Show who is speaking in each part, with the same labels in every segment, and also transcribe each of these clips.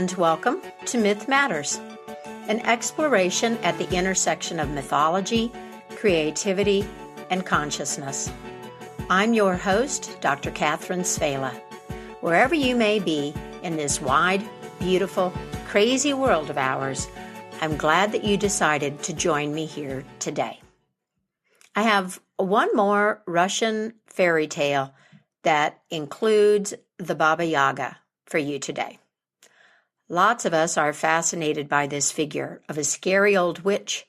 Speaker 1: and welcome to Myth Matters, an exploration at the intersection of mythology, creativity, and consciousness. I'm your host, Dr. Catherine Svela. Wherever you may be in this wide, beautiful, crazy world of ours, I'm glad that you decided to join me here today. I have one more Russian fairy tale that includes the Baba Yaga for you today. Lots of us are fascinated by this figure of a scary old witch,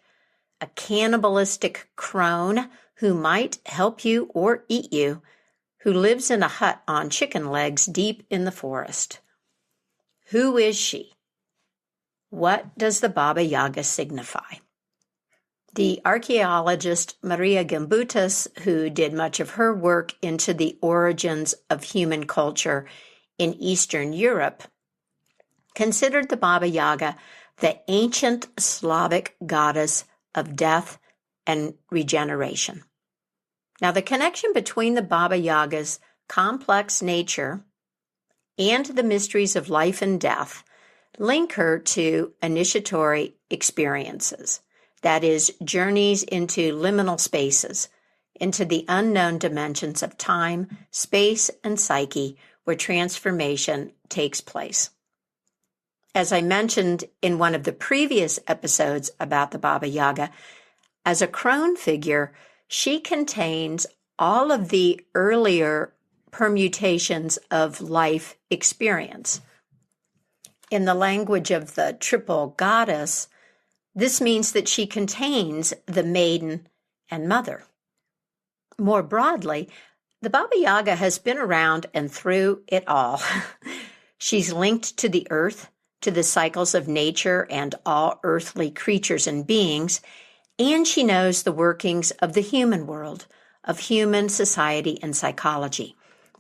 Speaker 1: a cannibalistic crone who might help you or eat you, who lives in a hut on chicken legs deep in the forest. Who is she? What does the Baba Yaga signify? The archaeologist Maria Gimbutas, who did much of her work into the origins of human culture in Eastern Europe, considered the Baba Yaga the ancient Slavic goddess of death and regeneration. Now, the connection between the Baba Yaga's complex nature and the mysteries of life and death link her to initiatory experiences. That is, journeys into liminal spaces, into the unknown dimensions of time, space, and psyche where transformation takes place. As I mentioned in one of the previous episodes about the Baba Yaga, as a crone figure, she contains all of the earlier permutations of life experience. In the language of the triple goddess, this means that she contains the maiden and mother. More broadly, the Baba Yaga has been around and through it all. She's linked to the earth, to the cycles of nature and all earthly creatures and beings, and she knows the workings of the human world, of human society and psychology.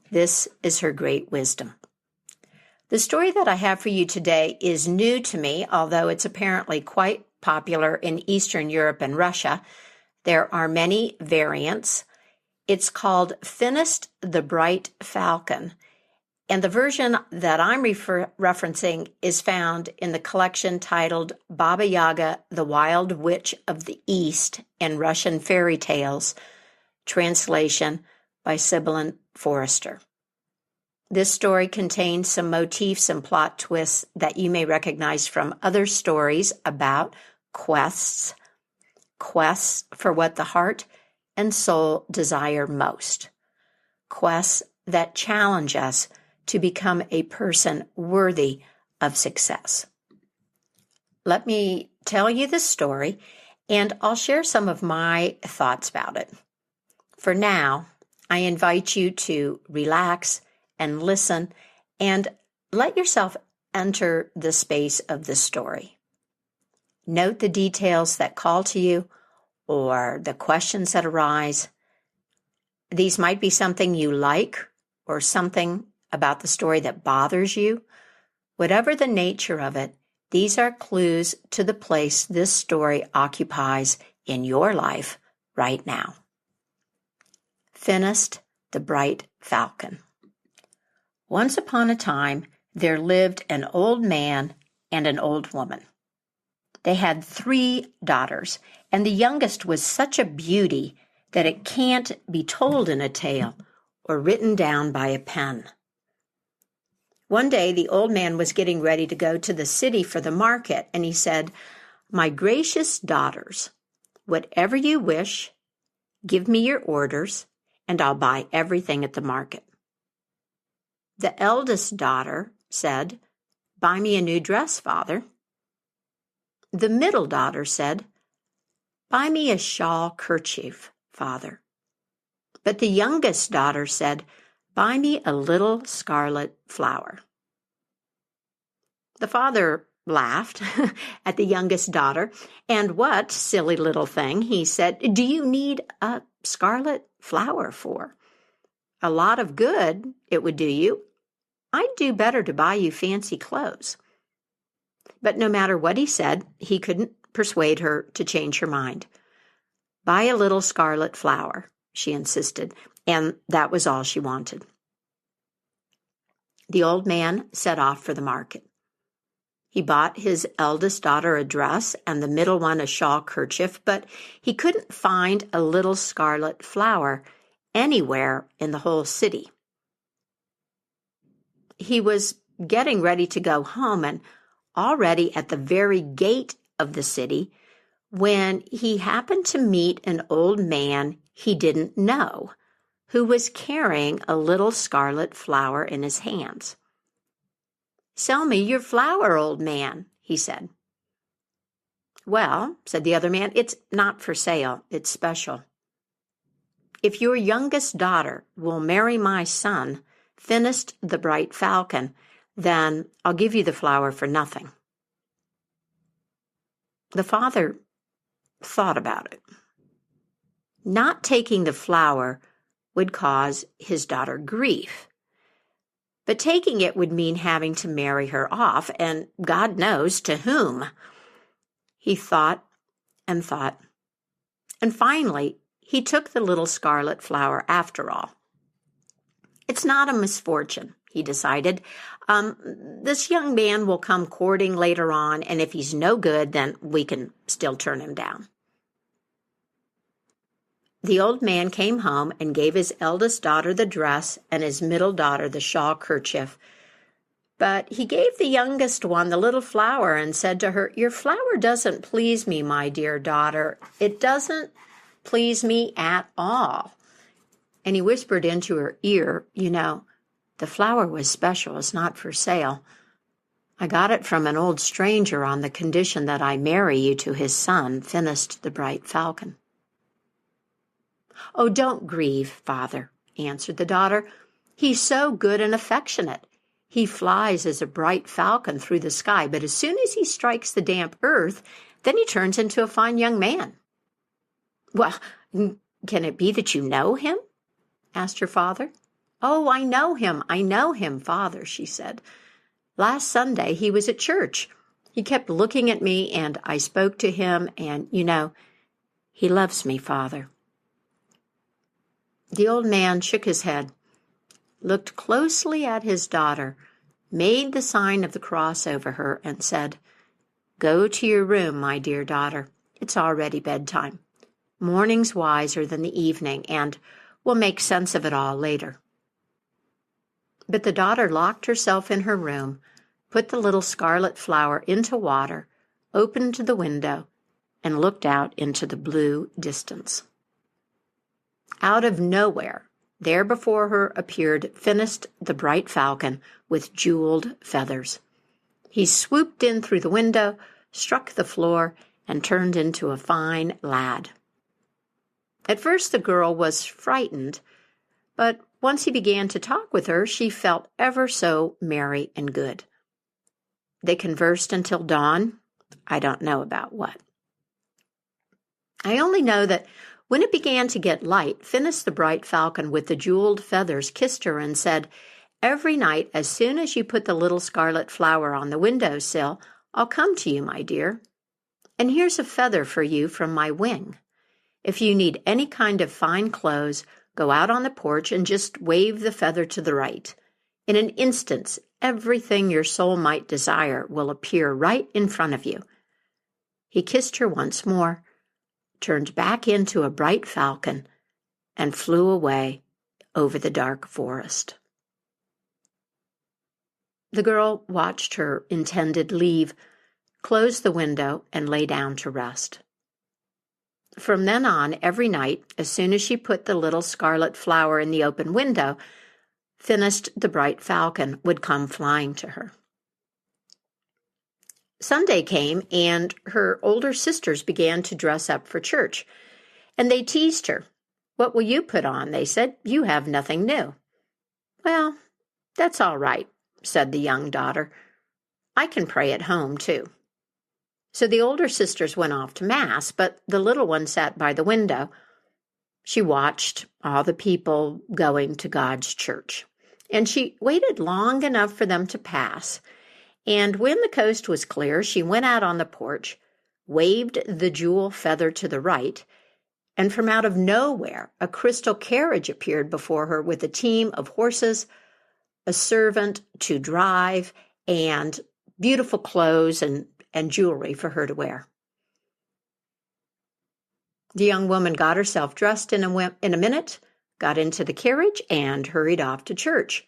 Speaker 1: This is her great wisdom. The story that I have for you today is new to me, although it's apparently quite popular in Eastern Europe and Russia. There are many variants. It's called Finist the Bright Falcon, and the version that I'm referencing is found in the collection titled Baba Yaga, the Wild Witch of the East and Russian Fairy Tales, translation by Sibylle Forrester. This story contains some motifs and plot twists that you may recognize from other stories about quests for what the heart and soul desire most, quests that challenge us to become a person worthy of success. Let me tell you the story, and I'll share some of my thoughts about it. For now, I invite you to relax and listen and let yourself enter the space of the story. Note the details that call to you or the questions that arise. These might be something you like or something about the story that bothers you. Whatever the nature of it, these are clues to the place this story occupies in your life right now. Finist the Bright Falcon. Once upon a time, there lived an old man and an old woman. They had 3 daughters, and the youngest was such a beauty that it can't be told in a tale or written down by a pen. One day, the old man was getting ready to go to the city for the market, and he said, "My gracious daughters, whatever you wish, give me your orders, and I'll buy everything at the market." The eldest daughter said, "Buy me a new dress, father." The middle daughter said, "Buy me a shawl kerchief, father." But the youngest daughter said, "Buy me a little scarlet flower." The father laughed at the youngest daughter. "And what, silly little thing," he said, "do you need a scarlet flower for? A lot of good it would do you. I'd do better to buy you fancy clothes." But no matter what he said, he couldn't persuade her to change her mind. "Buy a little scarlet flower," she insisted, and that was all she wanted. The old man set off for the market. He bought his eldest daughter a dress and the middle one a shawl kerchief, but he couldn't find a little scarlet flower anywhere in the whole city. He was getting ready to go home and already at the very gate of the city when he happened to meet an old man he didn't know who was carrying a little scarlet flower in his hands. "Sell me your flower, old man," he said. "Well," said the other man, "it's not for sale. It's special. If your youngest daughter will marry my son, Finist the Bright Falcon, then I'll give you the flower for nothing." The father thought about it. Not taking the flower would cause his daughter grief, but taking it would mean having to marry her off, and God knows to whom. He thought, and finally he took the little scarlet flower after all. It's not a misfortune, he decided. This young man will come courting later on, and if he's no good, then we can still turn him down. The old man came home and gave his eldest daughter the dress and his middle daughter the shawl kerchief. But he gave the youngest one the little flower and said to her, "Your flower doesn't please me, my dear daughter. It doesn't please me at all." And he whispered into her ear, "The flower was special. It's not for sale. I got it from an old stranger on the condition that I marry you to his son, Finist the Bright Falcon." "Oh, don't grieve, father," answered the daughter. "He's so good and affectionate. He flies as a bright falcon through the sky, but as soon as he strikes the damp earth, then he turns into a fine young man." "Well, can it be that you know him?" asked her father. "Oh, I know him, father," she said. "Last Sunday he was at church. He kept looking at me, and I spoke to him, and, he loves me, father." The old man shook his head, looked closely at his daughter, made the sign of the cross over her, and said, "Go to your room, my dear daughter. It's already bedtime. Morning's wiser than the evening, and we'll make sense of it all later." But the daughter locked herself in her room, put the little scarlet flower into water, opened the window, and looked out into the blue distance. Out of nowhere, there before her appeared Finist the Bright Falcon with jeweled feathers. He swooped in through the window, struck the floor, and turned into a fine lad. At first the girl was frightened, but once he began to talk with her, she felt ever so merry and good. They conversed until dawn. I don't know about what. I only know that when it began to get light, Finist the Bright Falcon with the jeweled feathers kissed her and said, "Every night, as soon as you put the little scarlet flower on the windowsill, I'll come to you, my dear. And here's a feather for you from my wing. If you need any kind of fine clothes, go out on the porch and just wave the feather to the right. In an instant, everything your soul might desire will appear right in front of you." He kissed her once more, turned back into a bright falcon, and flew away over the dark forest. The girl watched her intended leave, closed the window, and lay down to rest. From then on, every night, as soon as she put the little scarlet flower in the open window, Finist the Bright Falcon would come flying to her. Sunday came, and her older sisters began to dress up for church, and they teased her. "What will you put on?" they said. "You have nothing new." "Well, that's all right," said the young daughter. "I can pray at home, too." So the older sisters went off to Mass, but the little one sat by the window. She watched all the people going to God's church, and she waited long enough for them to pass. And when the coast was clear, she went out on the porch, waved the jewel feather to the right, and from out of nowhere, a crystal carriage appeared before her with a team of horses, a servant to drive, and beautiful clothes and jewelry for her to wear. The young woman got herself dressed in a minute, got into the carriage, and hurried off to church.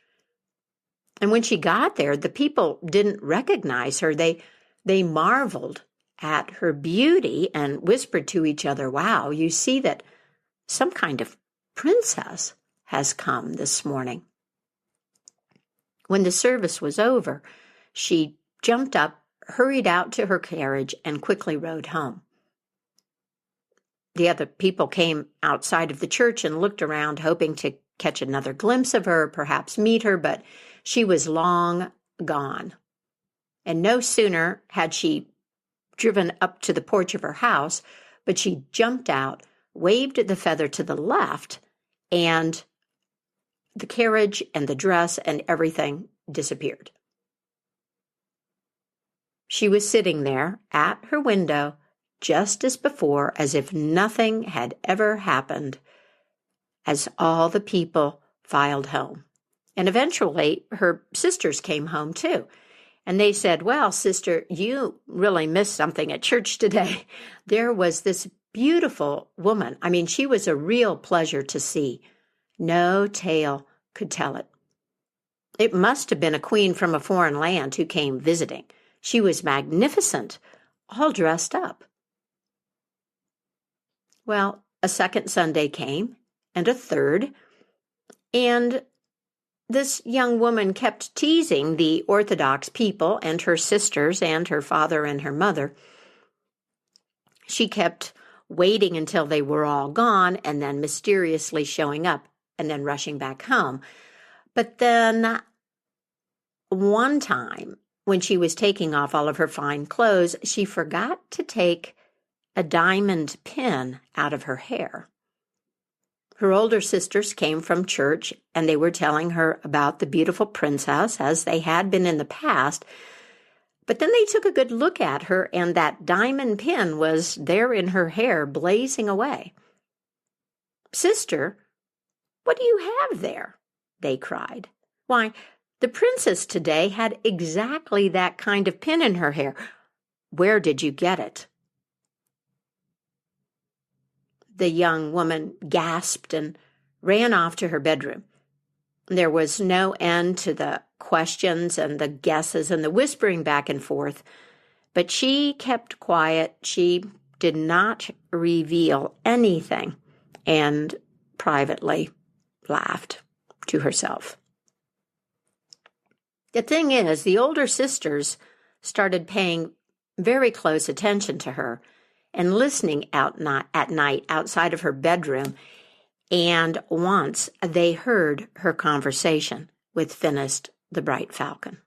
Speaker 1: And when she got there, the people didn't recognize her. They marveled at her beauty and whispered to each other, "Wow, you see that some kind of princess has come this morning." When the service was over, she jumped up, hurried out to her carriage, and quickly rode home. The other people came outside of the church and looked around, hoping to catch another glimpse of her, perhaps meet her, but she was long gone. And no sooner had she driven up to the porch of her house, but she jumped out, waved the feather to the left, and the carriage and the dress and everything disappeared. She was sitting there at her window, just as before, as if nothing had ever happened, as all the people filed home. And eventually, her sisters came home too. And they said, "Well, sister, you really missed something at church today. There was this beautiful woman. I mean, she was a real pleasure to see. No tale could tell it. It must have been a queen from a foreign land who came visiting. She was magnificent, all dressed up." Well, a second Sunday came, and a third, and this young woman kept teasing the Orthodox people and her sisters and her father and her mother. She kept waiting until they were all gone and then mysteriously showing up and then rushing back home. But then one time, when she was taking off all of her fine clothes, she forgot to take a diamond pin out of her hair. Her older sisters came from church, and they were telling her about the beautiful princess, as they had been in the past. But then they took a good look at her, and that diamond pin was there in her hair, blazing away. "Sister, what do you have there?" they cried. "Why, the princess today had exactly that kind of pin in her hair. Where did you get it?" The young woman gasped and ran off to her bedroom. There was no end to the questions and the guesses and the whispering back and forth, but she kept quiet. She did not reveal anything and privately laughed to herself. The thing is, the older sisters started paying very close attention to her and listening out at night outside of her bedroom, and once they heard her conversation with Finist the Bright Falcon.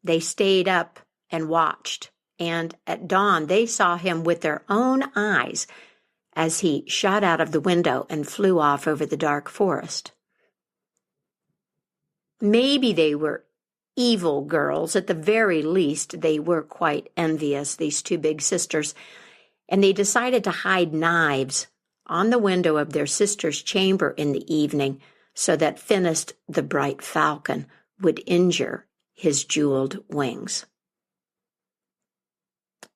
Speaker 1: They stayed up and watched, and at dawn they saw him with their own eyes as he shot out of the window and flew off over the dark forest. Maybe they were evil girls. At the very least, they were quite envious, these two big sisters, and they decided to hide knives on the window of their sister's chamber in the evening so that Finist the Bright Falcon would injure his jeweled wings.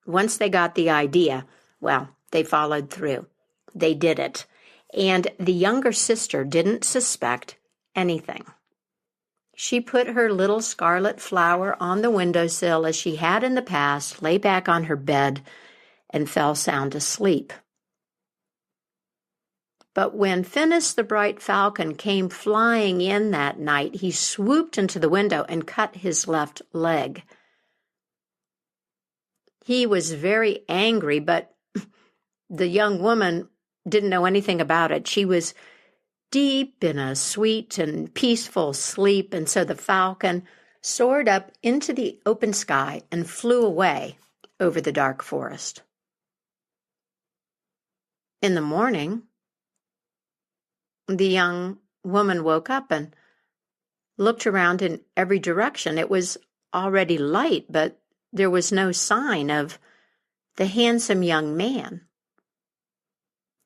Speaker 1: Once they got the idea, well, they followed through. They did it, and the younger sister didn't suspect anything. She put her little scarlet flower on the windowsill as she had in the past, lay back on her bed, and fell sound asleep. But when Finist the Bright Falcon came flying in that night, he swooped into the window and cut his left leg. He was very angry, but the young woman didn't know anything about it. She was deep in a sweet and peaceful sleep, and so the falcon soared up into the open sky and flew away over the dark forest. In the morning, the young woman woke up and looked around in every direction. It was already light, but there was no sign of the handsome young man.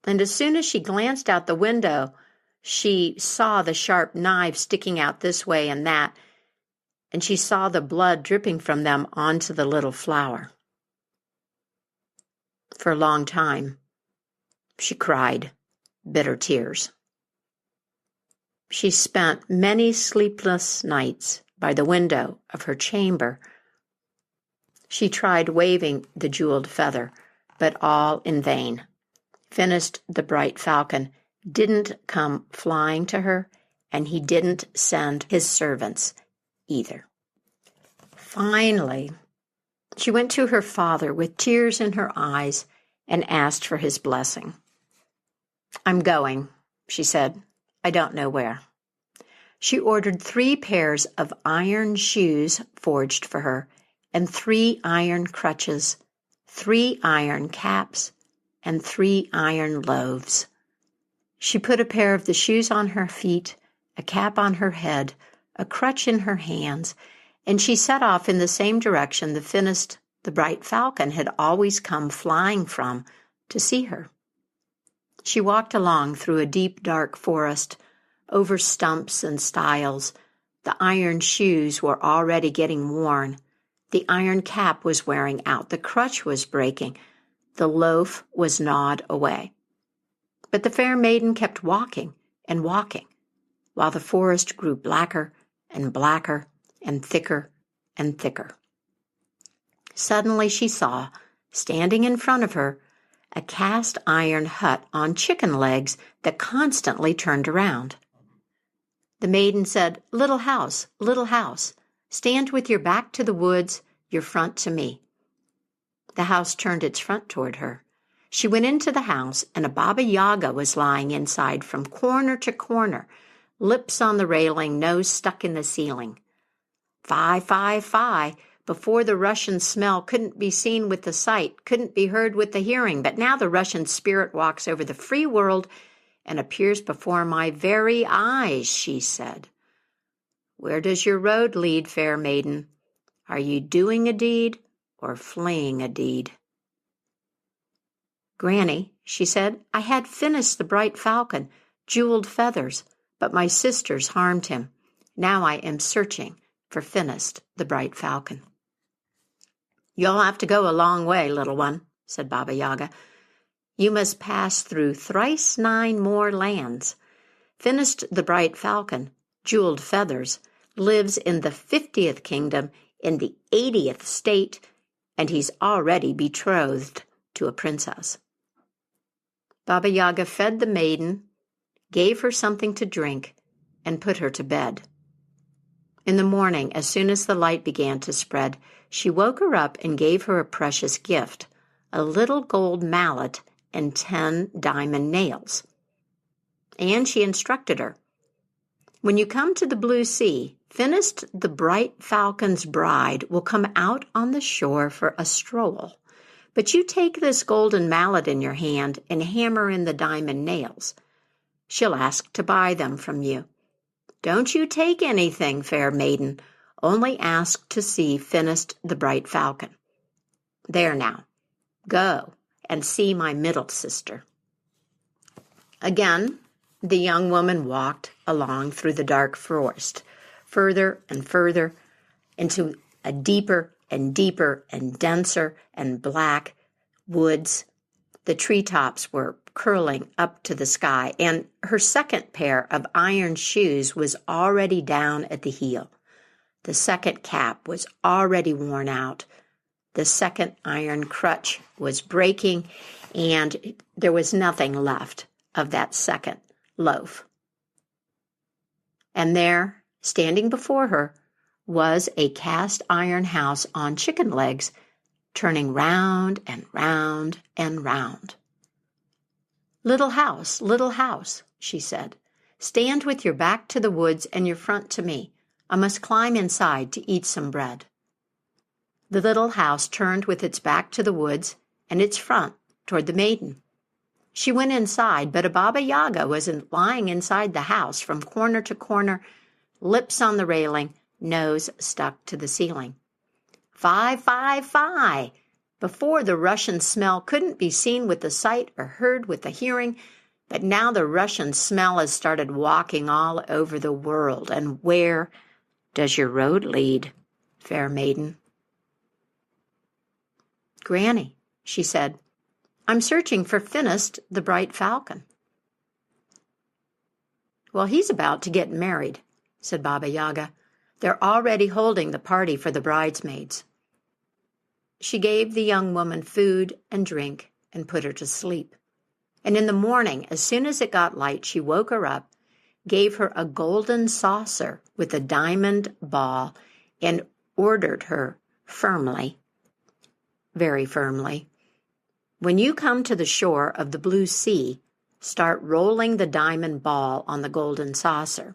Speaker 1: And as soon as she glanced out the window, she saw the sharp knives sticking out this way and that, and she saw the blood dripping from them onto the little flower. For a long time, she cried bitter tears. She spent many sleepless nights by the window of her chamber. She tried waving the jeweled feather, but all in vain. Finist the Bright Falcon didn't come flying to her, and he didn't send his servants either. Finally, she went to her father with tears in her eyes and asked for his blessing. "I'm going," she said. "I don't know where." She ordered 3 pairs of iron shoes forged for her, and 3 iron crutches, 3 iron caps, and 3 iron loaves. She put a pair of the shoes on her feet, a cap on her head, a crutch in her hands, and she set off in the same direction the Finist the Bright Falcon had always come flying from to see her. She walked along through a deep, dark forest, over stumps and stiles. The iron shoes were already getting worn. The iron cap was wearing out. The crutch was breaking. The loaf was gnawed away. But the fair maiden kept walking and walking, while the forest grew blacker and blacker and thicker and thicker. Suddenly she saw, standing in front of her, a cast iron hut on chicken legs that constantly turned around. The maiden said, little house, stand with your back to the woods, your front to me." The house turned its front toward her. She went into the house, and a Baba Yaga was lying inside from corner to corner, lips on the railing, nose stuck in the ceiling. "Fie, fie, fie!" Before, the Russian smell couldn't be seen with the sight, couldn't be heard with the hearing, but now the Russian spirit walks over the free world and appears before my very eyes, she said. "Where does your road lead, fair maiden? Are you doing a deed or fleeing a deed?" "Granny," she said, "I had Finist the Bright Falcon, jeweled feathers, but my sisters harmed him. Now I am searching for Finist the Bright Falcon." "You'll have to go a long way, little one," said Baba Yaga. "You must pass through thrice 9 more lands. Finist the Bright Falcon, jeweled feathers, lives in the 50th kingdom in the 80th state, and he's already betrothed to a princess." Baba Yaga fed the maiden, gave her something to drink, and put her to bed. In the morning, as soon as the light began to spread, she woke her up and gave her a precious gift, a little gold mallet and 10 diamond nails. And she instructed her, "When you come to the blue sea, Finist the Bright Falcon's bride will come out on the shore for a stroll. But you take this golden mallet in your hand and hammer in the diamond nails. She'll ask to buy them from you. Don't you take anything, fair maiden, only ask to see Finist the Bright Falcon. There now, go and see my middle sister." Again, the young woman walked along through the dark forest, further and further, into a deeper and deeper and denser and black woods. The treetops were curling up to the sky, and her second pair of iron shoes was already down at the heel. The second cap was already worn out. The second iron crutch was breaking, and there was nothing left of that second loaf. And there, standing before her, was a cast iron house on chicken legs, turning round and round and round. little house," she said, "stand with your back to the woods and your front to me. I must climb inside to eat some bread." The little house turned with its back to the woods and its front toward the maiden. She went inside, but a Baba Yaga was lying inside the house from corner to corner, lips on the railing, nose stuck to the ceiling. "Fie, fie, fie!" Before, the Russian smell couldn't be seen with the sight or heard with the hearing, but now the Russian smell has started walking all over the world, and where does your road lead, fair maiden?" "Granny," she said, "I'm searching for Finist the Bright Falcon." "Well, he's about to get married," said Baba Yaga. "They're already holding the party for the bridesmaids." She gave the young woman food and drink and put her to sleep. And in the morning, as soon as it got light, she woke her up, gave her a golden saucer with a diamond ball, and ordered her firmly, very firmly, "When you come to the shore of the blue sea, start rolling the diamond ball on the golden saucer.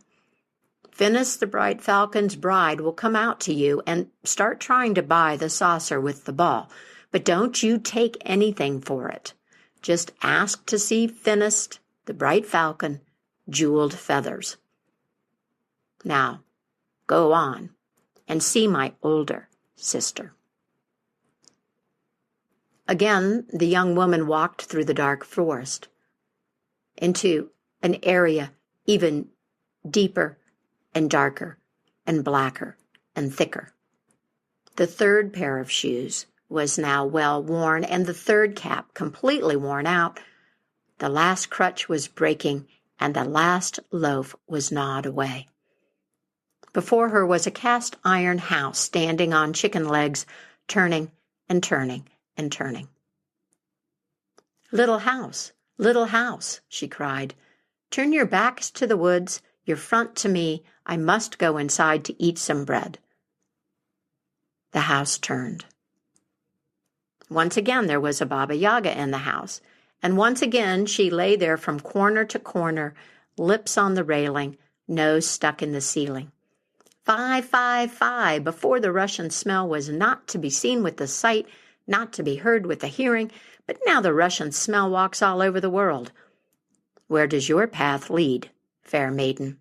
Speaker 1: Finist the Bright Falcon's bride will come out to you and start trying to buy the saucer with the ball, but don't you take anything for it. Just ask to see Finist the Bright Falcon, jeweled feathers. Now, go on and see my older sister." Again, the young woman walked through the dark forest into an area even deeper and darker and blacker and thicker. The third pair of shoes was now well worn, and the third cap completely worn out. The last crutch was breaking, and the last loaf was gnawed away. Before her was a cast iron house standing on chicken legs, turning and turning and turning. Little house, she cried, "turn your backs to the woods, your front to me. I must go inside to eat some bread." The house turned. Once again there was a Baba Yaga in the house, and once again she lay there from corner to corner, lips on the railing, nose stuck in the ceiling. Fie, fie, fie, before the Russian smell was not to be seen with the sight, not to be heard with the hearing, but now the Russian smell walks all over the world. Where does your path lead, fair maiden?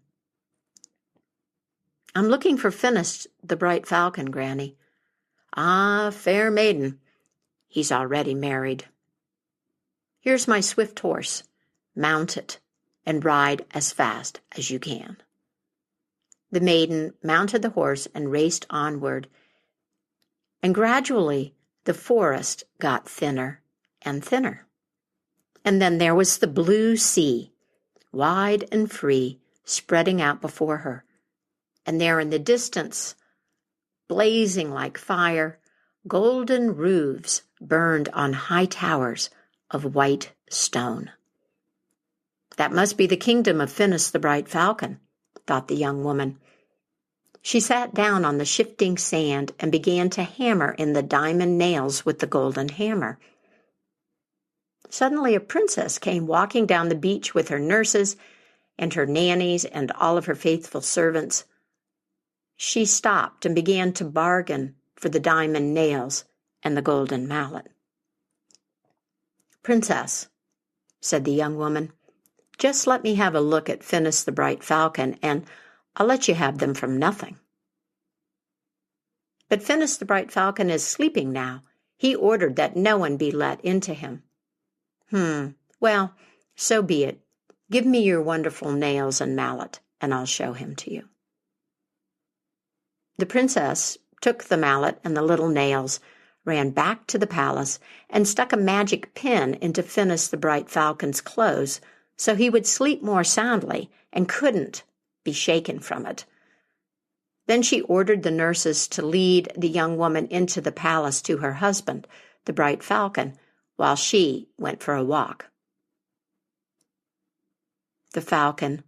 Speaker 1: I'm looking for Finist the Bright Falcon, Granny. Ah, fair maiden, he's already married. Here's my swift horse. Mount it and ride as fast as you can. The maiden mounted the horse and raced onward, and gradually the forest got thinner and thinner. And then there was the blue sea, wide and free, spreading out before her. And there in the distance, blazing like fire, golden roofs burned on high towers of white stone. That must be the kingdom of Finist the Bright Falcon, thought the young woman. She sat down on the shifting sand and began to hammer in the diamond nails with the golden hammer. Suddenly a princess came walking down the beach with her nurses and her nannies and all of her faithful servants. She stopped and began to bargain for the diamond nails and the golden mallet. "Princess," said the young woman, "just let me have a look at Finist the Bright Falcon, and I'll let you have them from nothing." But Finist the Bright Falcon is sleeping now. He ordered that no one be let into him. Well, so be it. Give me your wonderful nails and mallet, and I'll show him to you. The princess took the mallet and the little nails, ran back to the palace, and stuck a magic pin into Finist the Bright Falcon's clothes so he would sleep more soundly and couldn't be shaken from it. Then she ordered the nurses to lead the young woman into the palace to her husband, the Bright Falcon, while she went for a walk. The falcon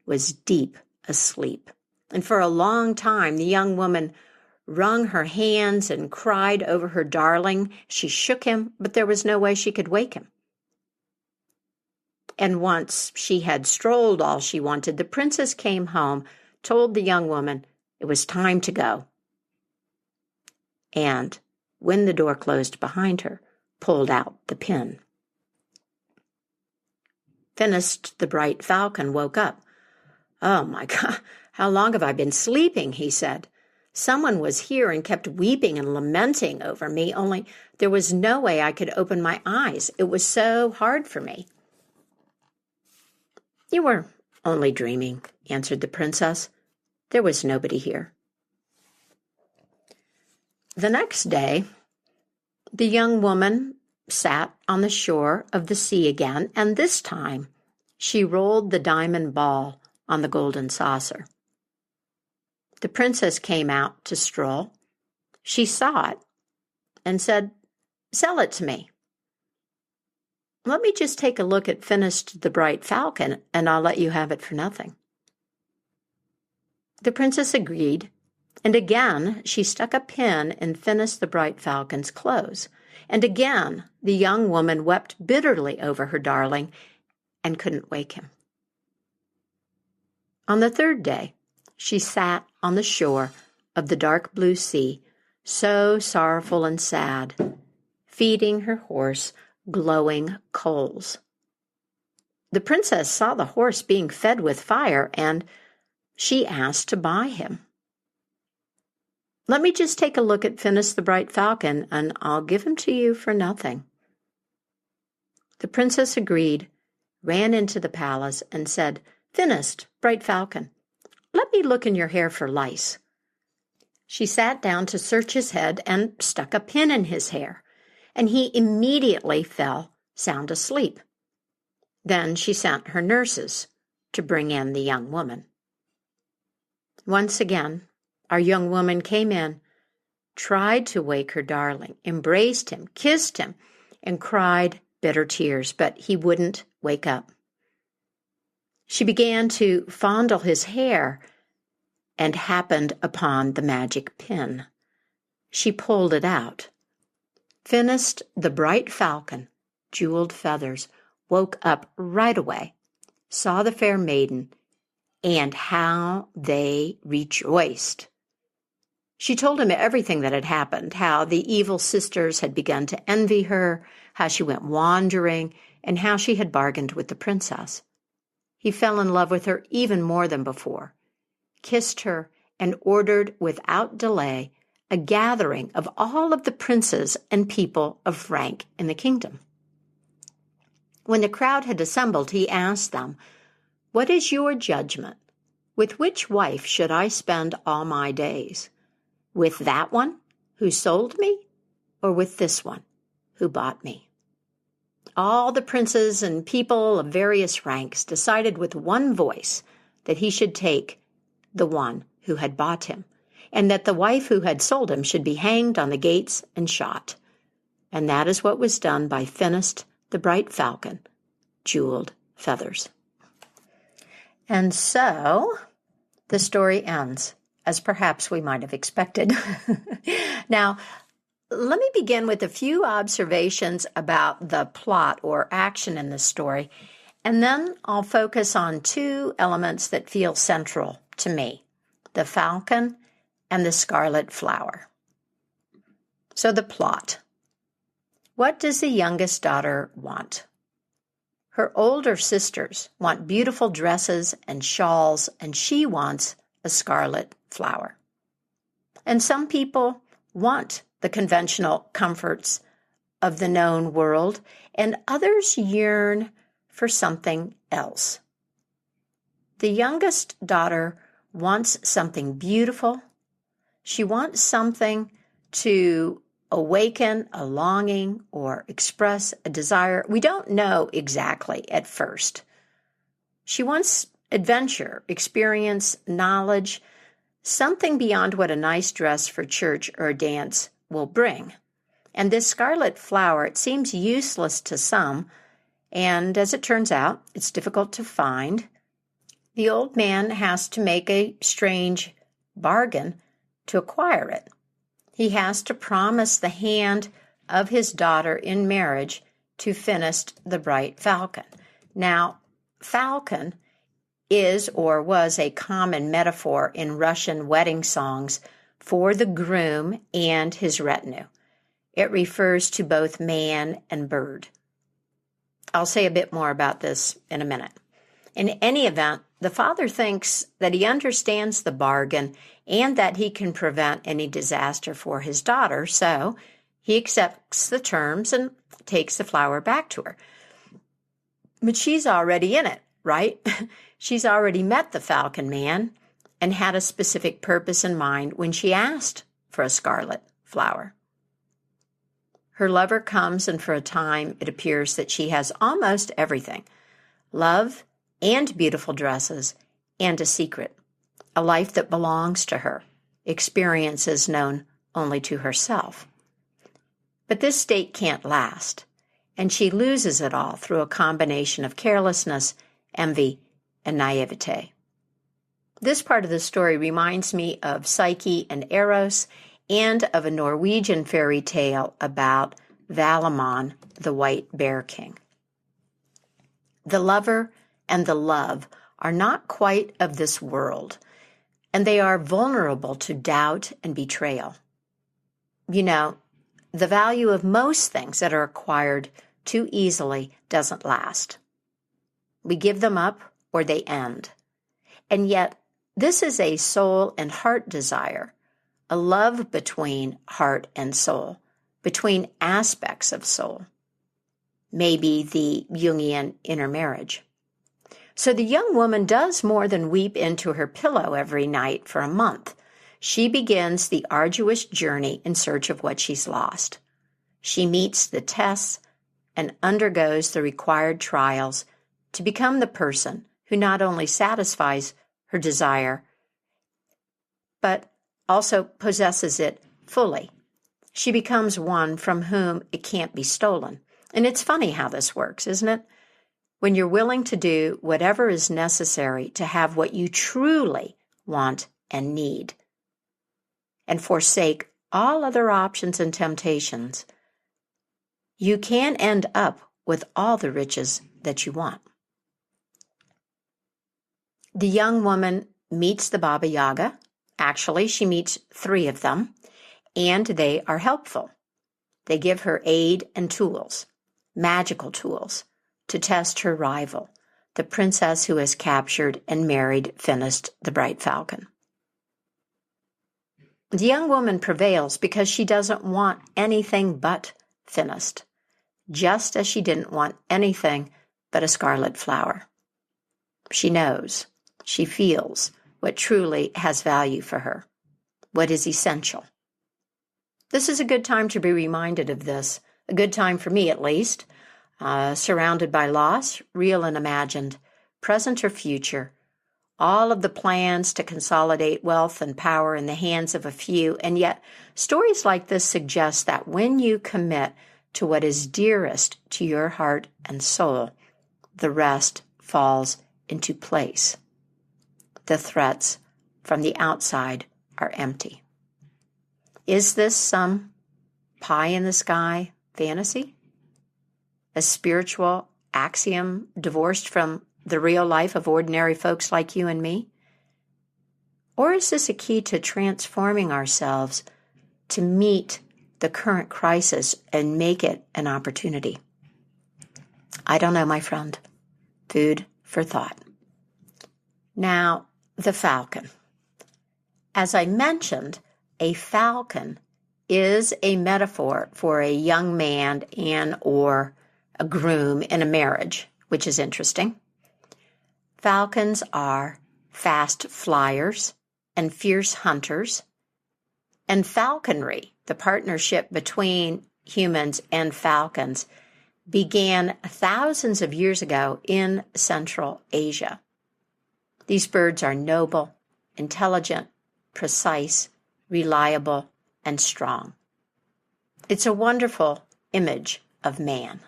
Speaker 1: was deep asleep, and for a long time the young woman wrung her hands and cried over her darling. She shook him, but there was no way she could wake him. And once she had strolled all she wanted, the princess came home, told the young woman it was time to go, and when the door closed behind her, pulled out the pin. Finist the Bright Falcon woke up. "Oh, my God, how long have I been sleeping?" he said. "Someone was here and kept weeping and lamenting over me, only there was no way I could open my eyes. It was so hard for me." "You were only dreaming," answered the princess. "There was nobody here." The next day, the young woman sat on the shore of the sea again, and this time she rolled the diamond ball on the golden saucer. The princess came out to stroll. She saw it and said, "Sell it to me. Let me just take a look at Finist the Bright Falcon, and I'll let you have it for nothing." The princess agreed, and again she stuck a pin in Finist the Bright Falcon's clothes, and again the young woman wept bitterly over her darling and couldn't wake him. On the third day, she sat on the shore of the dark blue sea, so sorrowful and sad, feeding her horse glowing coals. The princess saw the horse being fed with fire, and she asked to buy him. "Let me just take a look at Finist the Bright Falcon, and I'll give him to you for nothing." The princess agreed, ran into the palace, and said, "Finist, Bright Falcon, let me look in your hair for lice." She sat down to search his head and stuck a pin in his hair, and he immediately fell sound asleep. Then she sent her nurses to bring in the young woman. Once again, our young woman came in, tried to wake her darling, embraced him, kissed him, and cried bitter tears, but he wouldn't wake up. She began to fondle his hair and happened upon the magic pin. She pulled it out. Finist the Bright Falcon, jeweled feathers, woke up right away, saw the fair maiden, and how they rejoiced. She told him everything that had happened, how the evil sisters had begun to envy her, how she went wandering, and how she had bargained with the princess. He fell in love with her even more than before, kissed her, and ordered without delay a gathering of all of the princes and people of rank in the kingdom. When the crowd had assembled, he asked them, "What is your judgment? With which wife should I spend all my days? With that one who sold me, or with this one who bought me?" All the princes and people of various ranks decided with one voice that he should take the one who had bought him, and that the wife who had sold him should be hanged on the gates and shot. And that is what was done by Finist the Bright Falcon, jeweled feathers. And so the story ends, as perhaps we might have expected. Now, let me begin with a few observations about the plot or action in the story, and then I'll focus on two elements that feel central to me: the falcon and the scarlet flower. So the plot. What does the youngest daughter want? Her older sisters want beautiful dresses and shawls, and she wants a scarlet flower. And some people want the conventional comforts of the known world, and others yearn for something else. The youngest daughter wants something beautiful. She wants something to awaken a longing or express a desire. We don't know exactly at first. She wants adventure, experience, knowledge, something beyond what a nice dress for church or a dance will bring. And this scarlet flower, it seems useless to some, and as it turns out, it's difficult to find. The old man has to make a strange bargain to acquire it. He has to promise the hand of his daughter in marriage to Finist the Bright Falcon. Now, falcon is or was a common metaphor in Russian wedding songs for the groom and his retinue. It refers to both man and bird. I'll say a bit more about this in a minute. In any event, the father thinks that he understands the bargain and that he can prevent any disaster for his daughter, so he accepts the terms and takes the flower back to her. But she's already in it, right? She's already met the falcon man and had a specific purpose in mind when she asked for a scarlet flower. Her lover comes, and for a time it appears that she has almost everything: love and beautiful dresses and a secret, a life that belongs to her, experiences known only to herself. But this state can't last, and she loses it all through a combination of carelessness, envy, and naivete. This part of the story reminds me of Psyche and Eros and of a Norwegian fairy tale about Valamon, the white bear king. The lover and the love are not quite of this world, and they are vulnerable to doubt and betrayal. You know, the value of most things that are acquired too easily doesn't last. We give them up or they end. And yet, this is a soul and heart desire, a love between heart and soul, between aspects of soul. Maybe the Jungian intermarriage. So the young woman does more than weep into her pillow every night for a month. She begins the arduous journey in search of what she's lost. She meets the tests and undergoes the required trials to become the person who not only satisfies her desire, but also possesses it fully. She becomes one from whom it can't be stolen. And it's funny how this works, isn't it? When you're willing to do whatever is necessary to have what you truly want and need, and forsake all other options and temptations, you can end up with all the riches that you want. The young woman meets the Baba Yaga. Actually, she meets 3 of them, and they are helpful. They give her aid and tools, magical tools, to test her rival, the princess who has captured and married Finist the Bright Falcon. The young woman prevails because she doesn't want anything but Finist, just as she didn't want anything but a scarlet flower. She knows, she feels what truly has value for her, what is essential. This is a good time to be reminded of this, a good time for me at least, surrounded by loss, real and imagined, present or future, all of the plans to consolidate wealth and power in the hands of a few, and yet stories like this suggest that when you commit to what is dearest to your heart and soul, the rest falls into place. The threats from the outside are empty. Is this some pie-in-the-sky fantasy? A spiritual axiom divorced from the real life of ordinary folks like you and me? Or is this a key to transforming ourselves to meet the current crisis and make it an opportunity? I don't know, my friend. Food for thought. Now, the falcon. As I mentioned, a falcon is a metaphor for a young man and or a groom in a marriage, which is interesting. Falcons are fast flyers and fierce hunters, and falconry, the partnership between humans and falcons, began thousands of years ago in Central Asia. These birds are noble, intelligent, precise, reliable, and strong. It's a wonderful image of man.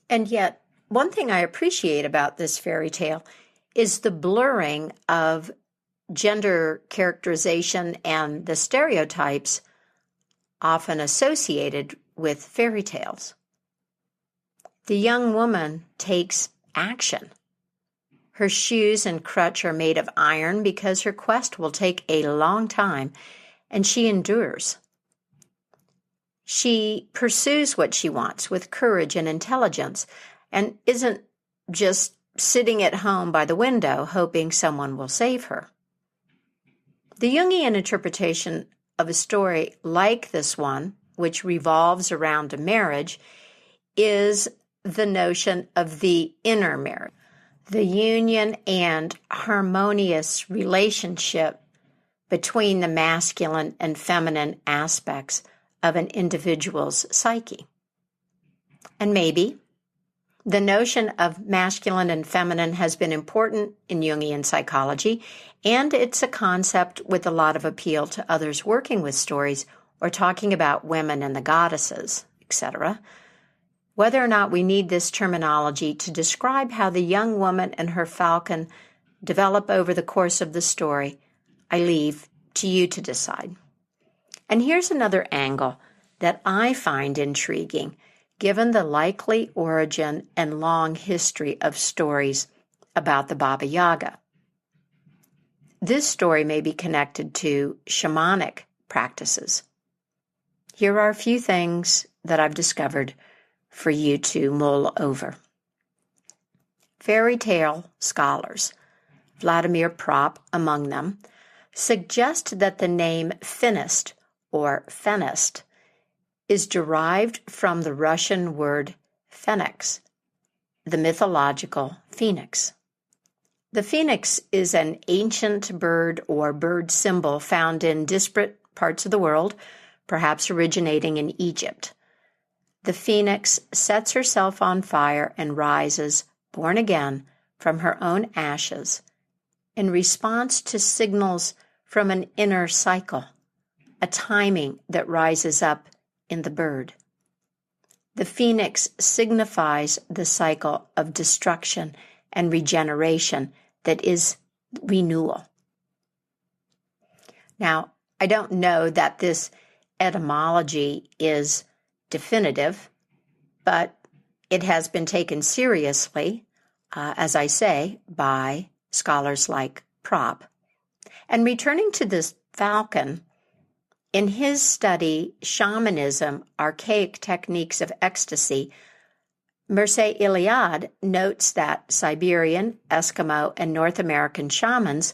Speaker 1: And yet, one thing I appreciate about this fairy tale is the blurring of gender characterization and the stereotypes often associated with fairy tales. The young woman takes action. Her shoes and crutch are made of iron because her quest will take a long time, and she endures. She pursues what she wants with courage and intelligence, and isn't just sitting at home by the window hoping someone will save her. The Jungian interpretation of a story like this one, which revolves around a marriage, is the notion of the inner marriage, the union and harmonious relationship between the masculine and feminine aspects of an individual's psyche. And maybe the notion of masculine and feminine has been important in Jungian psychology, and it's a concept with a lot of appeal to others working with stories or talking about women and the goddesses, etc. Whether or not we need this terminology to describe how the young woman and her falcon develop over the course of the story, I leave to you to decide. And here's another angle that I find intriguing, given the likely origin and long history of stories about the Baba Yaga. This story may be connected to shamanic practices. Here are a few things that I've discovered for you to mull over. Fairy tale scholars, Vladimir Propp among them, suggest that the name Finist or Finist is derived from the Russian word phoenix, the mythological phoenix. The phoenix is an ancient bird or bird symbol found in disparate parts of the world, perhaps originating in Egypt. The phoenix sets herself on fire and rises, born again, from her own ashes in response to signals from an inner cycle, a timing that rises up in the bird. The phoenix signifies the cycle of destruction and regeneration that is renewal. Now, I don't know that this etymology is definitive, but it has been taken seriously, as I say, by scholars like Propp. And returning to this falcon, in his study, Shamanism, Archaic Techniques of Ecstasy, Mircea Eliade notes that Siberian, Eskimo, and North American shamans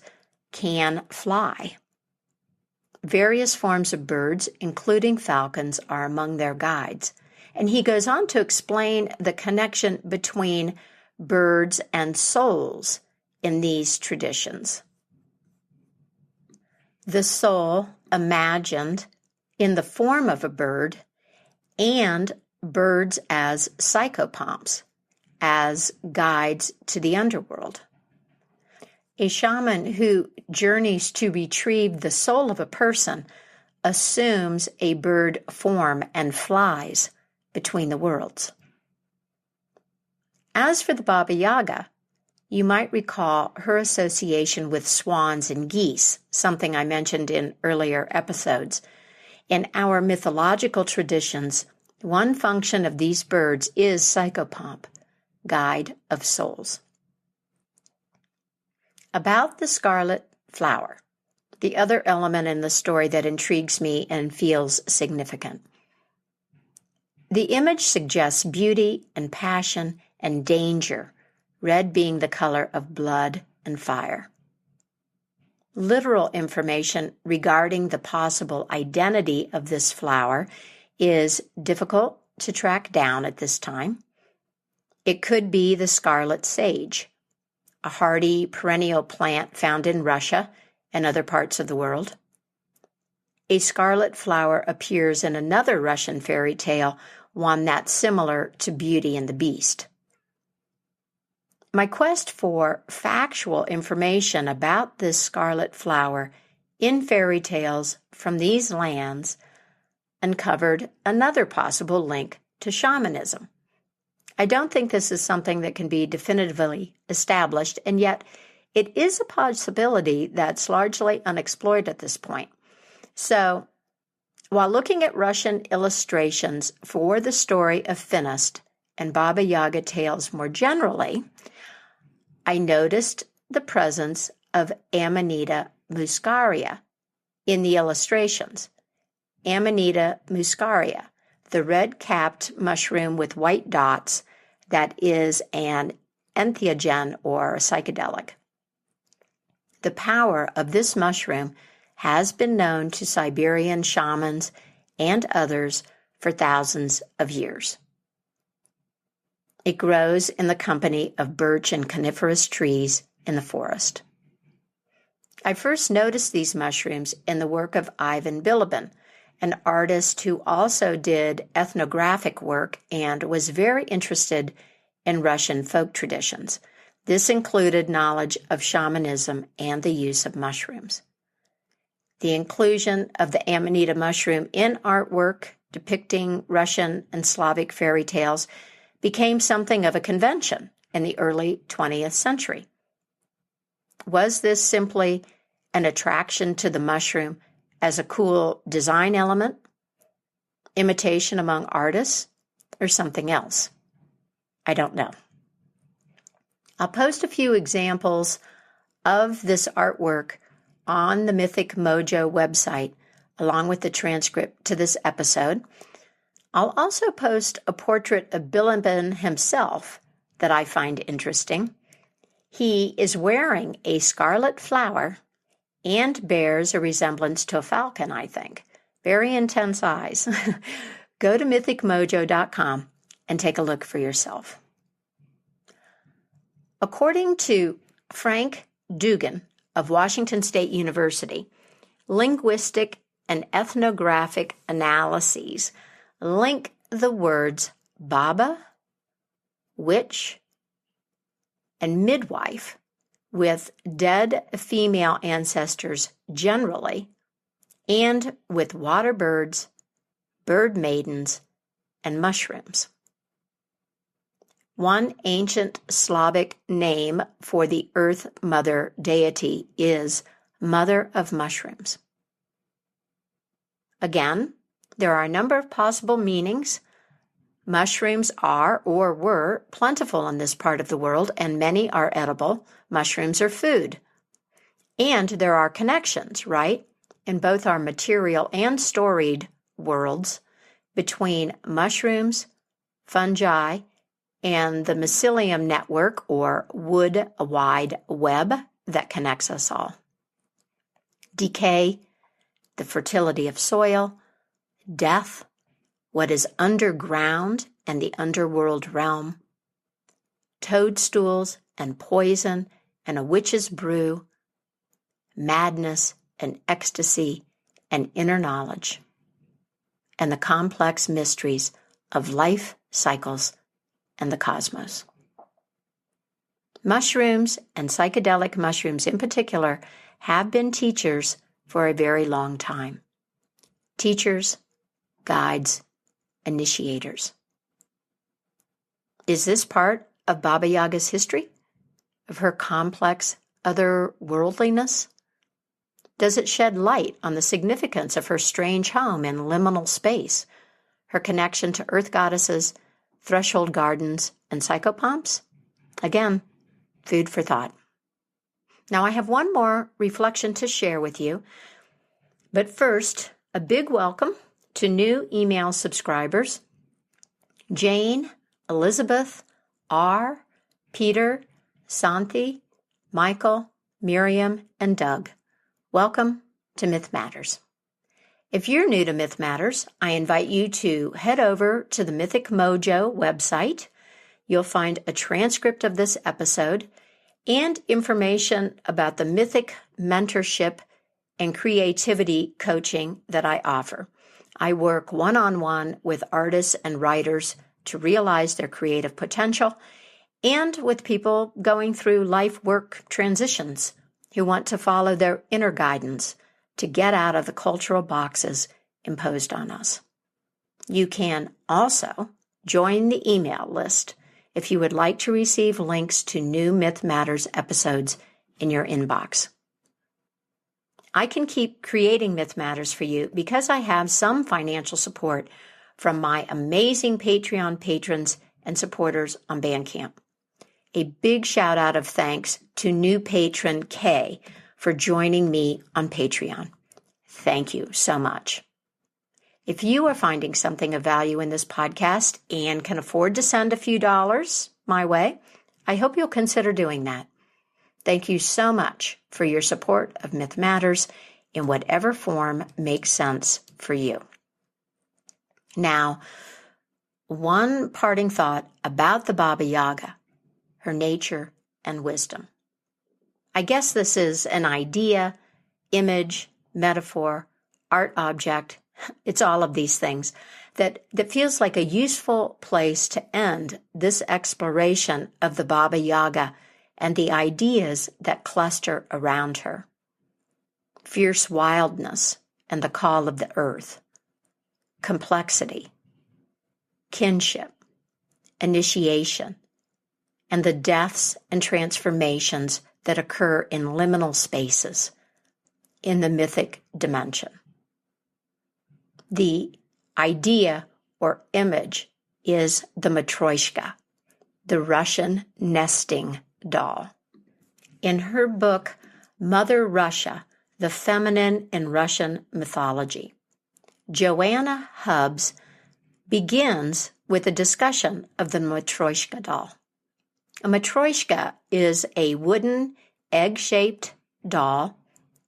Speaker 1: can fly. Various forms of birds, including falcons, are among their guides. And he goes on to explain the connection between birds and souls in these traditions. The soul imagined in the form of a bird, and birds as psychopomps, as guides to the underworld. A shaman who journeys to retrieve the soul of a person assumes a bird form and flies between the worlds. As for the Baba Yaga, you might recall her association with swans and geese, something I mentioned in earlier episodes. In our mythological traditions, one function of these birds is psychopomp, guide of souls. About the scarlet flower, the other element in the story that intrigues me and feels significant. The image suggests beauty and passion and danger, red being the color of blood and fire. Literal information regarding the possible identity of this flower is difficult to track down at this time. It could be the scarlet sage, a hardy perennial plant found in Russia and other parts of the world. A scarlet flower appears in another Russian fairy tale, one that's similar to Beauty and the Beast. My quest for factual information about this scarlet flower in fairy tales from these lands uncovered another possible link to shamanism. I don't think this is something that can be definitively established, and yet it is a possibility that's largely unexplored at this point. So, while looking at Russian illustrations for the story of Finist and Baba Yaga tales more generally, I noticed the presence of Amanita muscaria in the illustrations. Amanita muscaria, the red-capped mushroom with white dots that is an entheogen or a psychedelic. The power of this mushroom has been known to Siberian shamans and others for thousands of years. It grows in the company of birch and coniferous trees in the forest. I first noticed these mushrooms in the work of Ivan Bilibin, an artist who also did ethnographic work and was very interested in Russian folk traditions. This included knowledge of shamanism and the use of mushrooms. The inclusion of the amanita mushroom in artwork depicting Russian and Slavic fairy tales became something of a convention in the early 20th century. Was this simply an attraction to the mushroom as a cool design element, imitation among artists, or something else? I don't know. I'll post a few examples of this artwork on the Mythic Mojo website, along with the transcript to this episode. I'll also post a portrait of Bilibin himself that I find interesting. He is wearing a scarlet flower and bears a resemblance to a falcon, I think. Very intense eyes. Go to mythicmojo.com and take a look for yourself. According to Frank Dugan of Washington State University, linguistic and ethnographic analyses link the words Baba, witch, and midwife with dead female ancestors generally, and with water birds, bird maidens, and mushrooms. One ancient Slavic name for the Earth Mother deity is Mother of Mushrooms. Again, there are a number of possible meanings. Mushrooms are or were plentiful in this part of the world, and many are edible. Mushrooms are food. And there are connections, right, in both our material and storied worlds between mushrooms, fungi, and the mycelium network, or wood wide web that connects us all. Decay, the fertility of soil, death, what is underground and the underworld realm, toadstools and poison and a witch's brew, madness and ecstasy and inner knowledge, and the complex mysteries of life cycles and the cosmos. Mushrooms, and psychedelic mushrooms in particular, have been teachers for a very long time. Teachers, guides, initiators. Is this part of Baba Yaga's history? Of her complex otherworldliness? Does it shed light on the significance of her strange home in liminal space, her connection to earth goddesses, threshold gardens, and psychopomps? Again, food for thought. Now, I have one more reflection to share with you, but first, a big welcome to new email subscribers: Jane, Elizabeth, R., Peter, Santhi, Michael, Miriam, and Doug. Welcome to Myth Matters. If you're new to Myth Matters, I invite you to head over to the Mythic Mojo website. You'll find a transcript of this episode and information about the Mythic mentorship and creativity coaching that I offer. I work one-on-one with artists and writers to realize their creative potential, and with people going through life-work transitions who want to follow their inner guidance to get out of the cultural boxes imposed on us. You can also join the email list if you would like to receive links to new Myth Matters episodes in your inbox. I can keep creating Myth Matters for you because I have some financial support from my amazing Patreon patrons and supporters on Bandcamp. A big shout out of thanks to new patron Kay for joining me on Patreon. Thank you so much. If you are finding something of value in this podcast and can afford to send a few dollars my way, I hope you'll consider doing that. Thank you so much for your support of Myth Matters in whatever form makes sense for you. Now, one parting thought about the Baba Yaga, her nature and wisdom. I guess this is an idea, image, metaphor, art object. It's all of these things that feels like a useful place to end this exploration of the Baba Yaga and the ideas that cluster around her. Fierce wildness and the call of the earth, complexity, kinship, initiation, and the deaths and transformations that occur in liminal spaces in the mythic dimension. The idea or image is the Matryoshka, the Russian nesting doll. In her book, Mother Russia, The Feminine in Russian Mythology, Joanna Hubbs begins with a discussion of the Matryoshka doll. A Matryoshka is a wooden, egg-shaped doll,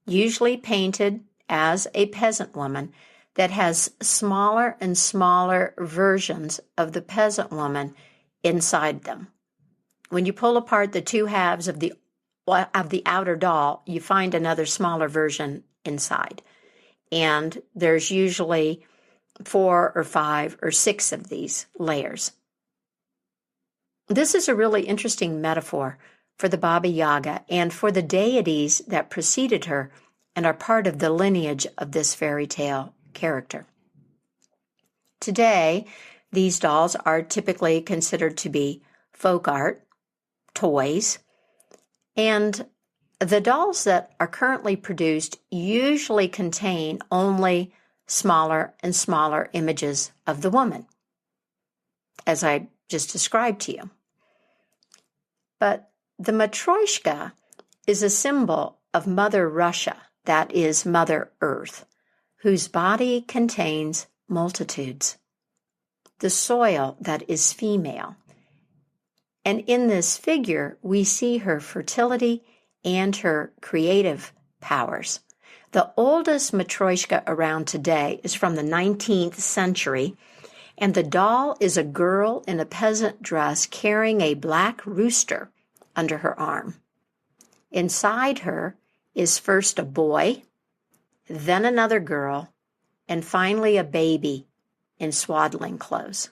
Speaker 1: usually painted as a peasant woman, that has smaller and smaller versions of the peasant woman inside them. When you pull apart the two halves of the outer doll, you find another smaller version inside. And there's usually 4 or 5 or 6 of these layers. This is a really interesting metaphor for the Baba Yaga and for the deities that preceded her and are part of the lineage of this fairy tale character. Today, these dolls are typically considered to be folk art, toys, and the dolls that are currently produced usually contain only smaller and smaller images of the woman, as I just described to you. But the Matryoshka is a symbol of Mother Russia, that is Mother Earth, whose body contains multitudes, the soil that is female. And in this figure, we see her fertility and her creative powers. The oldest Matryoshka around today is from the 19th century, and the doll is a girl in a peasant dress carrying a black rooster under her arm. Inside her is first a boy, then another girl, and finally a baby in swaddling clothes.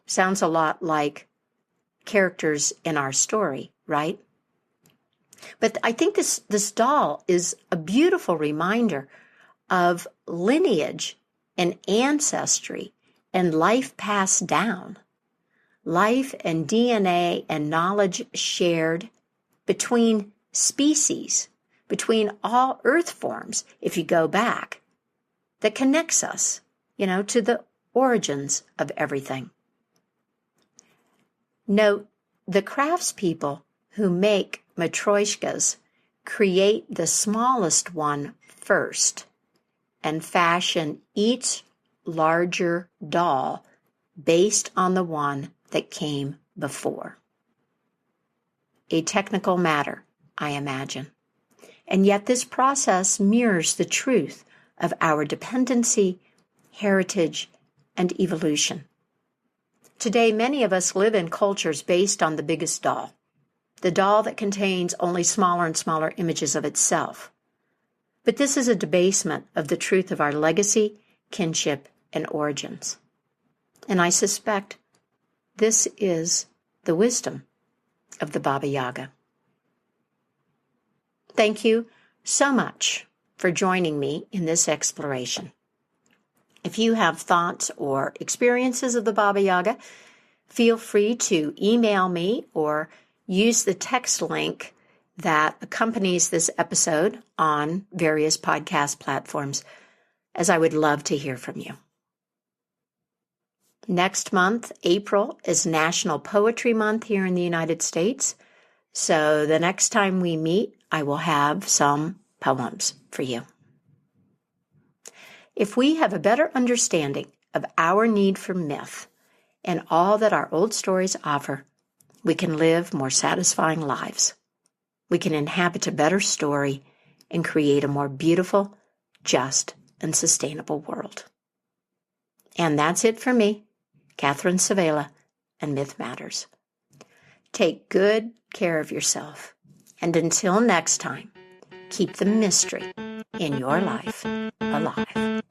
Speaker 1: Sounds a lot like characters in our story, right? But I think this doll is a beautiful reminder of lineage and ancestry and life passed down, life and DNA and knowledge shared between species, between all earth forms, if you go back, that connects us, to the origins of everything. Note, the craftspeople who make Matryoshkas create the smallest one first and fashion each larger doll based on the one that came before. A technical matter, I imagine. And yet this process mirrors the truth of our dependency, heritage, and evolution. Today, many of us live in cultures based on the biggest doll, the doll that contains only smaller and smaller images of itself. But this is a debasement of the truth of our legacy, kinship, and origins. And I suspect this is the wisdom of the Baba Yaga. Thank you so much for joining me in this exploration. If you have thoughts or experiences of the Baba Yaga, feel free to email me or use the text link that accompanies this episode on various podcast platforms, as I would love to hear from you. Next month, April, is National Poetry Month here in the United States. So the next time we meet, I will have some poems for you. If we have a better understanding of our need for myth and all that our old stories offer, we can live more satisfying lives. We can inhabit a better story and create a more beautiful, just, and sustainable world. And that's it for me, Catherine Savela, and Myth Matters. Take good care of yourself And until next time, keep the mystery in your life alive.